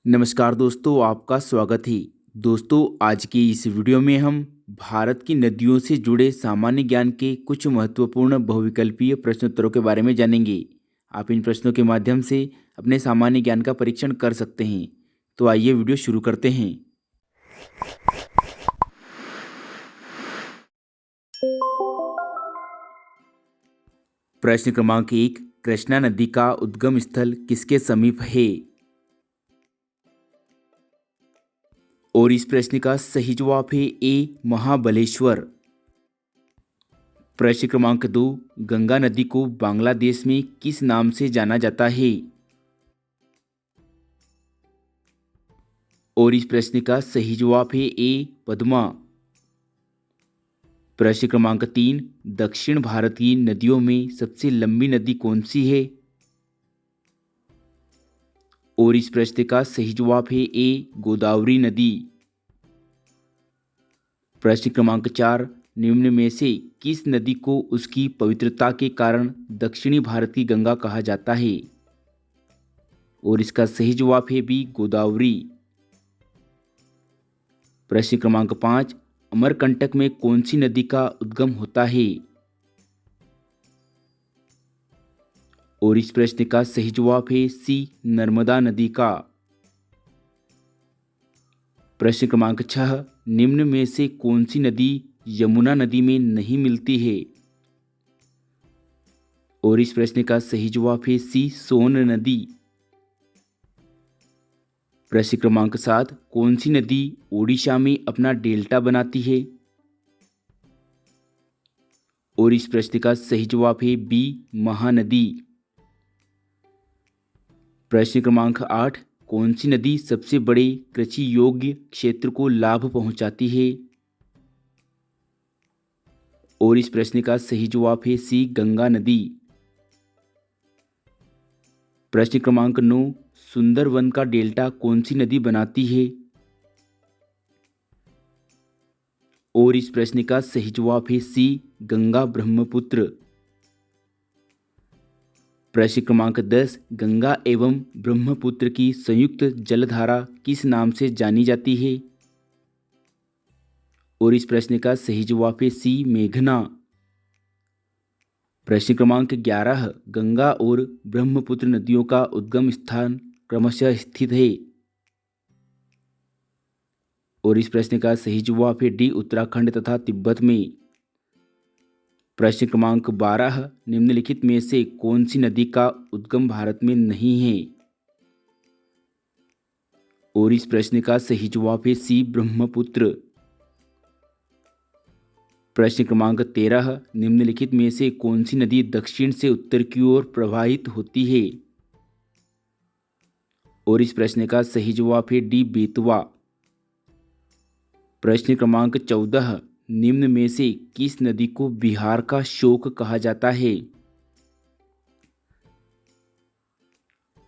नमस्कार दोस्तों, आपका स्वागत है। दोस्तों, आज की इस वीडियो में हम भारत की नदियों से जुड़े सामान्य ज्ञान के कुछ महत्वपूर्ण बहुविकल्पीय प्रश्नोत्तरों के बारे में जानेंगे। आप इन प्रश्नों के माध्यम से अपने सामान्य ज्ञान का परीक्षण कर सकते हैं। तो आइए वीडियो शुरू करते हैं। प्रश्न क्रमांक 1, कृष्णा नदी का उद्गम स्थल किसके समीप है? और इस प्रश्न का सही जवाब है ए, महाबलेश्वर। प्रश्न क्रमांक 2, गंगा नदी को बांग्लादेश में किस नाम से जाना जाता है? और इस प्रश्न का सही जवाब है ए, पद्मा। प्रश्न क्रमांक 3, दक्षिण भारत की नदियों में सबसे लंबी नदी कौन सी है? और इस प्रश्न का सही जवाब है ए, गोदावरी नदी। प्रश्न क्रमांक 4, निम्न में से किस नदी को उसकी पवित्रता के कारण दक्षिणी भारत की गंगा कहा जाता है? और इसका सही जवाब है बी, गोदावरी। प्रश्न क्रमांक 5, अमरकंटक में कौन सी नदी का उद्गम होता है? और इस प्रश्न का सही जवाब है सी, नर्मदा नदी का। प्रश्न क्रमांक 6, निम्न में से कौन सी नदी यमुना नदी में नहीं मिलती है? और इस प्रश्न का सही जवाब है सी, सोन नदी। प्रश्न क्रमांक 7, कौन सी नदी ओडिशा में अपना डेल्टा बनाती है? और इस प्रश्न का सही जवाब है बी, महानदी। प्रश्न क्रमांक 8, कौन सी नदी सबसे बड़े कृषि योग्य क्षेत्र को लाभ पहुंचाती है? और इस प्रश्न का सही जवाब है सी, गंगा नदी। प्रश्न क्रमांक 9, सुंदरवन का डेल्टा कौन सी नदी बनाती है? और इस प्रश्न का सही जवाब है सी, गंगा ब्रह्मपुत्र। प्रश्न क्रमांक 10, गंगा एवं ब्रह्मपुत्र की संयुक्त जलधारा किस नाम से जानी जाती है? और इस प्रश्न का सही जवाब है सी, मेघना। प्रश्न क्रमांक 11, गंगा और ब्रह्मपुत्र नदियों का उद्गम स्थान क्रमशः स्थित है? और इस प्रश्न का सही जवाब है डी, उत्तराखंड तथा तिब्बत में। प्रश्न क्रमांक 12, निम्नलिखित में से कौन सी नदी का उद्गम भारत में नहीं है? और इस प्रश्न का सही जवाब है सी, ब्रह्मपुत्र। प्रश्न क्रमांक 13, निम्नलिखित में से कौन सी नदी दक्षिण से उत्तर की ओर प्रवाहित होती है? और इस प्रश्न का सही जवाब है डी, बेतवा। प्रश्न क्रमांक 14, निम्न में से किस नदी को बिहार का शोक कहा जाता है?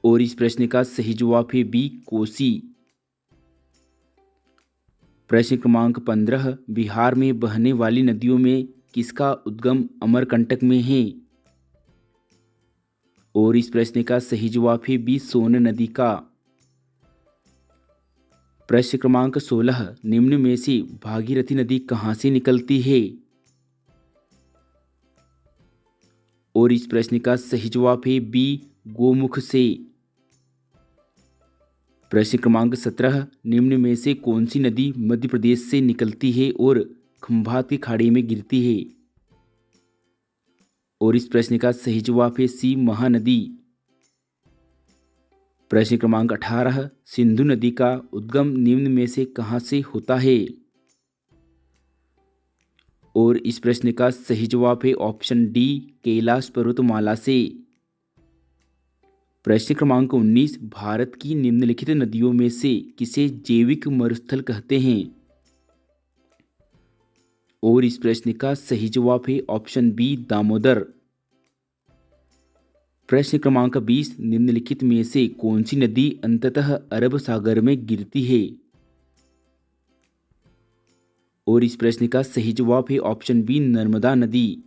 और इस प्रश्न का सही जवाब है बी, कोसी। प्रश्न क्रमांक 15, बिहार में बहने वाली नदियों में किसका उद्गम अमरकंटक में है? और इस प्रश्न का सही जवाब है बी, सोन नदी का। प्रश्न क्रमांक 16, निम्न में से भागीरथी नदी कहाँ से निकलती है? और इस प्रश्न का सही जवाब है बी, गोमुख से। प्रश्न क्रमांक 17, निम्न में से कौन सी नदी मध्य प्रदेश से निकलती है और खंभात की खाड़ी में गिरती है? और इस प्रश्न का सही जवाब है सी, महानदी। प्रश्न क्रमांक 18, सिंधु नदी का उद्गम निम्न में से कहाँ से होता है? और इस प्रश्न का सही जवाब है ऑप्शन डी, कैलाश पर्वतमाला से। प्रश्न क्रमांक 19, भारत की निम्नलिखित नदियों में से किसे जैविक मरुस्थल कहते हैं? और इस प्रश्न का सही जवाब है ऑप्शन बी, दामोदर। प्रश्न क्रमांक 20, निम्नलिखित में से कौन सी नदी अंततः अरब सागर में गिरती है? और इस प्रश्न का सही जवाब है ऑप्शन बी, नर्मदा नदी।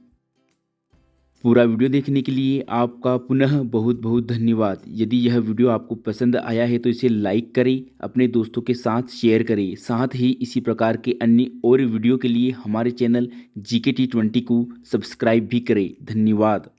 पूरा वीडियो देखने के लिए आपका पुनः बहुत बहुत धन्यवाद। यदि यह वीडियो आपको पसंद आया है तो इसे लाइक करें, अपने दोस्तों के साथ शेयर करें। साथ ही इसी प्रकार के अन्य और वीडियो के लिए हमारे चैनल GK T20 को सब्सक्राइब भी करें। धन्यवाद।